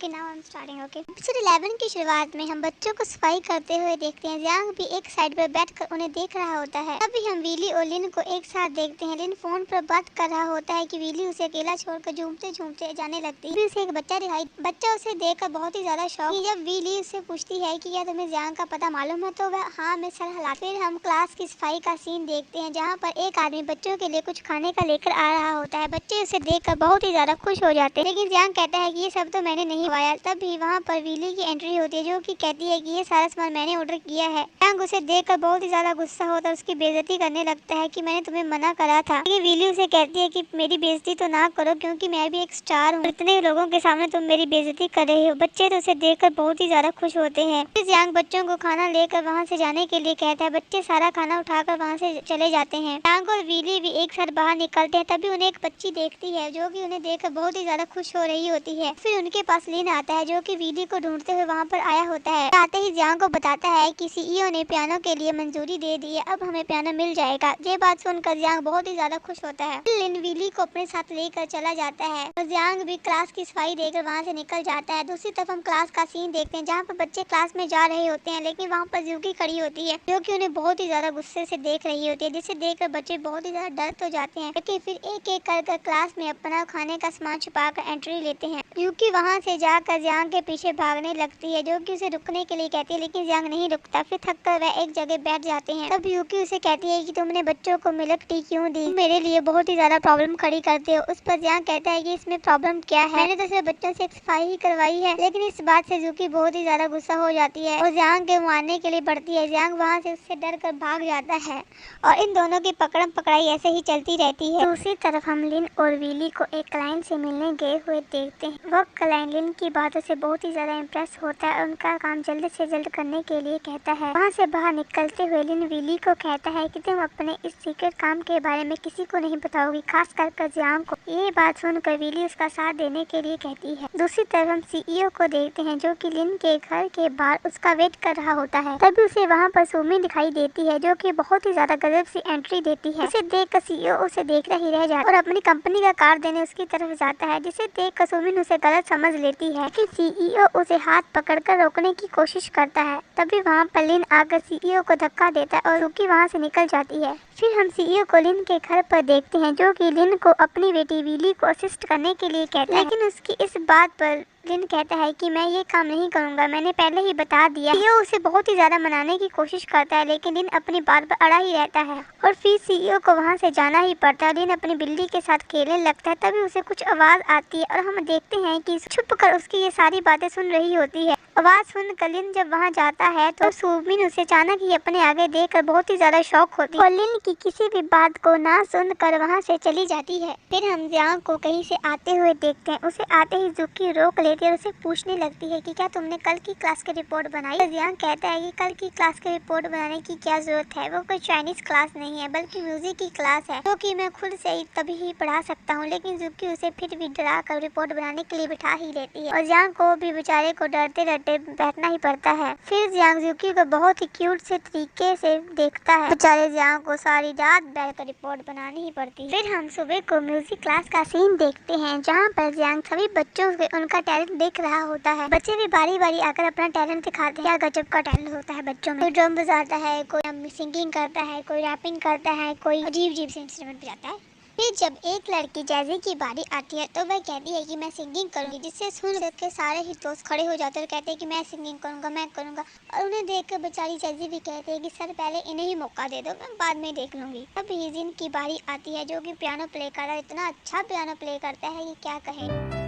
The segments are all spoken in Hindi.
Okay now I am starting. Okay episode 11 की शुरुआत में हम बच्चों को सफाई करते हुए देखते हैं। जियांग भी एक साइड पर बैठकर उन्हें देख रहा होता है। तभी हम वीली और लिन को एक साथ देखते हैं। लिन फोन पर बात कर रहा होता है कि वीली उसे अकेला छोड़कर झूमते झूमते जाने लगती है। उसे एक बच्चा उसे देखकर बहुत ही ज्यादा शॉक। जब वीली उससे पूछती है कि क्या तुम्हें जियांग का पता मालूम है, तो वह हाँ में सर हिलाती। फिर हम क्लास की सफाई का सीन देखते हैं, जहाँ पर एक आदमी बच्चों के लिए कुछ खाने का लेकर आ रहा होता है। बच्चे उसे देखकर बहुत ही ज्यादा खुश हो जाते हैं, लेकिन जियांग कहता है कि ये सब तो मैंने नहीं खवाया। तभी वहाँ पर वीली की एंट्री होती है, जो कि कहती है कि ये सारा सामान मैंने ऑर्डर किया है। जियांग उसे देखकर बहुत ही ज्यादा गुस्सा होता है, उसकी बेइज्जती करने लगता है कि मैंने तुम्हें मना करा था। लेकिन वीली उसे कहती है कि मेरी बेइज्जती तो ना करो, क्योंकि मैं भी एक स्टार हूँ। इतने लोगों के सामने तुम मेरी बेइज्जती कर रहे हो। बच्चे तो उसे देखकर बहुत ही ज्यादा खुश होते हैं। फिर जियांग बच्चों को खाना लेकर वहाँ से जाने के लिए कहता है। बच्चे सारा खाना उठाकर वहाँ से चले जाते हैं। जियांग और वीली भी एक साथ बाहर निकलते हैं। तभी उन्हें एक बच्ची देखती है, जो कि उन्हें देखकर बहुत ही ज्यादा खुश हो रही होती है। फिर उनके पास लिन आता है, जो कि वीली को ढूंढते हुए वहाँ पर आया होता है। आते ही जियांग को बताता है कि सीईओ ने पियानो के लिए मंजूरी दे दी है, अब हमें पियानो मिल जाएगा। ये बात सुनकर जियांग बहुत ही ज्यादा खुश होता है। लिन वीली को अपने साथ लेकर चला जाता है और जियांग भी क्लास की सफाई देकर वहाँ से निकल जाता है। दूसरी तरफ हम क्लास का सीन देखते हैं, जहाँ पर बच्चे क्लास में जा रहे होते हैं, लेकिन वहाँ पर ज़ूकी खड़ी होती है, जो कि उन्हें बहुत ही ज्यादा गुस्से से देख रही होती है, जिसे देखकर बच्चे बहुत ही ज्यादा डर तो जाते हैं। लेकिन फिर एक एक कर क्लास में अपना खाने का सामान छुपाकर एंट्री लेते हैं। यूकी वहाँ से जाकर जियांग के पीछे भागने लगती है, जो कि उसे रुकने के लिए कहती है, लेकिन जियांग नहीं रुकता। फिर थककर वह एक जगह बैठ जाते हैं। तब यूकी उसे कहती है कि तुमने बच्चों को मिल्क टी क्यों दी, मेरे लिए बहुत ही ज्यादा प्रॉब्लम खड़ी करते हो। उस पर जियांग कहता है कि इसमें प्रॉब्लम क्या है, मैंने तो सिर्फ बच्चों से एक सफाई ही करवाई है। लेकिन इस बात से यूकी बहुत ही ज्यादा गुस्सा हो जाती है और जियांग के मारने के लिए बढ़ती है। जियांग वहाँ से उससे डर कर भाग जाता है और इन दोनों की पकड़म पकड़ाई ऐसे ही चलती रहती है। दूसरी तरफ हम लिन और वीली को एक क्लाइंट से मिलने गए हुए देखते हैं। वह क्लाइंट लिन की बातों से बहुत ही ज्यादा इम्प्रेस होता है और उनका काम जल्द से जल्द करने के लिए कहता है। वहाँ से बाहर निकलते हुए लिन वीली को कहता है कि तुम अपने इस सीक्रेट काम के बारे में किसी को नहीं बताओगी, खास कर जियांग को। ये बात सुनकर वीली उसका साथ देने के लिए कहती है। दूसरी तरफ हम सीईओ को देखते हैं, जो कि लिन के घर के बाहर उसका वेट कर रहा होता है। तभी उसे वहाँ पर सुमी दिखाई देती है, जो कि बहुत ही ज्यादा गजब सी एंट्री देती है। उसे देखकर सीईओ उसे देखकर ही रह जाता है और अपनी कंपनी का कार्ड देने उसकी तरफ जाता है, जिसे देखकर सुमिन उसे गलत समझ लेती है कि सीईओ उसे हाथ पकड़कर रोकने की कोशिश करता है। तभी वहाँ पर लिन आकर सीईओ को धक्का देता है और रुकी वहाँ से निकल जाती है। फिर हम सीईओ को लिन के घर पर देखते हैं, जो कि लिन को अपनी बेटी वीली को असिस्ट करने के लिए कहता है। लेकिन उसकी इस बात पर लिन कहता है कि मैं ये काम नहीं करूंगा, मैंने पहले ही बता दिया। सीईओ उसे बहुत ही ज्यादा मनाने की कोशिश करता है, लेकिन लिन अपनी बात पर अड़ा ही रहता है और फिर सीईओ को वहाँ से जाना ही पड़ता है। लिन अपनी बिल्ली के साथ खेलने लगता है। तभी उसे कुछ आवाज आती है और हम देखते हैं कि छुप कर उसकी ये सारी बातें सुन रही होती है। आवाज सुनकर लिन जब वहाँ जाता है तो सुमिन उसे अचानक ही अपने आगे देखकर बहुत ही ज्यादा शॉक होती है और लिन की किसी भी बात को ना सुनकर वहाँ से चली जाती है। फिर हम जियांग को कहीं से आते हुए देखते हैं। उसे आते ही ज़ूकी रोक लेती है और उसे पूछने लगती है कि क्या तुमने कल की क्लास की रिपोर्ट बनाई। तो जियांग कहता है कि कल की क्लास की रिपोर्ट बनाने की क्या जरूरत है, वो कोई चाइनीज क्लास नहीं है बल्कि म्यूजिक की क्लास है, जो कि मैं खुद से ही तभी ही पढ़ा सकता हूँ। लेकिन ज़ूकी उसे फिर भी डरा कर रिपोर्ट बनाने के लिए बिठा ही लेती है और जियांग को भी बेचारे को डरते डरते बैठना ही पड़ता है। फिर जियांग ज़ूकी को बहुत ही क्यूट से तरीके से देखता है। बेचारे जियांग को सारी रात बैठकर रिपोर्ट बनानी ही पड़ती है। फिर हम सुबह को म्यूजिक क्लास का सीन देखते हैं, जहाँ पर जियांग सभी बच्चों से उनका टैलेंट देख रहा होता है। बच्चे भी बारी बारी आकर अपना टैलेंट दिखाते हैं। क्या गजब का टैलेंट होता है बच्चों में। कोई ड्रम बजाता है, कोई सिंगिंग करता है, कोई रैपिंग करता है, कोई अजीब अजीब से इंस्ट्रूमेंट बजाता है। फिर जब एक लड़की जैजी की बारी आती है तो वह कहती है कि मैं सिंगिंग करूंगी, जिससे सुन के सारे ही दोस्त खड़े हो जाते हैं और कहते हैं कि मैं सिंगिंग करूंगा, मैं करूंगा। और उन्हें देखकर बेचारी जैजी भी कहती है कि सर पहले इन्हें ही मौका दे दो, मैं बाद में देख लूंगी। अब हिजिन की बारी आती है, जो कि पियानो प्ले कर रहा है। इतना अच्छा पियानो प्ले करता है कि क्या कहें।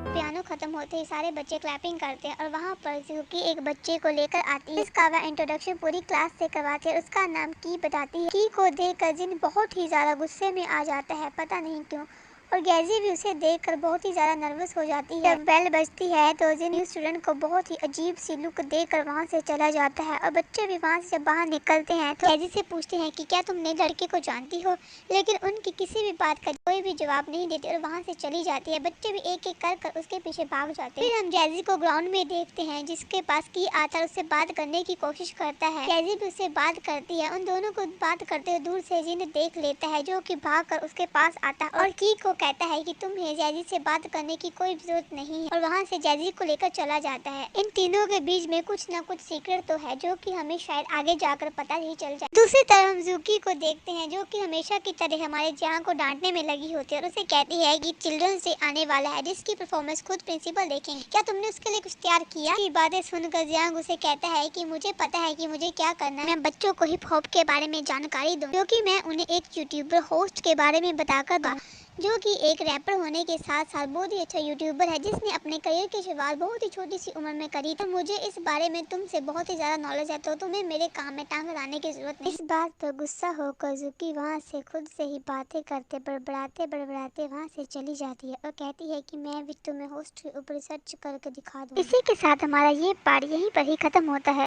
पियानो खत्म होते ही सारे बच्चे क्लैपिंग करते हैं और वहाँ पर ज़ूकी एक बच्चे को लेकर आती है। इसका वह इंट्रोडक्शन पूरी क्लास से करवाती है। उसका नाम की बताती है। की को देखकर जिन बहुत ही ज्यादा गुस्से में आ जाता है, पता नहीं क्यों। और गैजी भी उसे देखकर बहुत ही ज्यादा नर्वस हो जाती है। जब बेल बजती है तो जिन स्टूडेंट को बहुत ही अजीब सी लुक देकर वहाँ से चला जाता है और बच्चे भी वहाँ से जब बाहर निकलते हैं तो गैजी से पूछते हैं कि क्या तुमने लड़के को जानती हो, लेकिन उनकी किसी भी बात का कोई भी जवाब नहीं देती और वहाँ से चली जाती है। बच्चे भी एक एक कर उसके पीछे भाग जाते हैं। फिर हम जैजी को ग्राउंड में देखते हैं, जिसके पास की आता है उससे बात करने की कोशिश करता है। गैजी भी उससे बात करती है। उन दोनों को बात करते हुए दूर से जिन देख लेता है, जो कि भाग कर उसके पास आता है और की को कहता है कि तुम्हें जैजी से बात करने की कोई जरूरत नहीं है और वहाँ से जैजी को लेकर चला जाता है। इन तीनों के बीच में कुछ न कुछ सीक्रेट तो है जो कि हमें शायद आगे जाकर पता ही चल जाए। दूसरी तरफ हम जूकी को देखते हैं जो कि हमेशा की तरह हमारे जियांग को डांटने में लगी होती है और उसे कहती है कि चिल्ड्रन से आने वाला है जिसकी परफॉर्मेंस खुद प्रिंसिपल देखेंगे, क्या तुमने उसके लिए कुछ तैयार किया? की बातें सुनकर जियांग उसे कहता है कि मुझे पता है कि मुझे क्या करना है। मैं बच्चों को हिप हॉप के बारे में जानकारी दूं क्योंकि मैं उन्हें एक यूट्यूबर होस्ट के बारे में बताकर दूं जो कि एक रैपर होने के साथ साथ बहुत ही अच्छा यूट्यूबर है जिसने अपने करियर की शुरुआत बहुत ही छोटी सी उम्र में करी। तो मुझे इस बारे में तुमसे बहुत ही ज्यादा नॉलेज है तो तुम्हें मेरे काम में टांग अड़ाने की जरूरत नहीं। इस बात पर गुस्सा होकर जुकी वहाँ से खुद से ही बातें करते बड़बड़ाते वहाँ से चली जाती है और कहती है कि मैं भी तुम्हें होस्ट के ऊपर सर्च करके दिखा दूँ। इसी के साथ हमारा ये पार्ट यहीं पर ही खत्म होता है।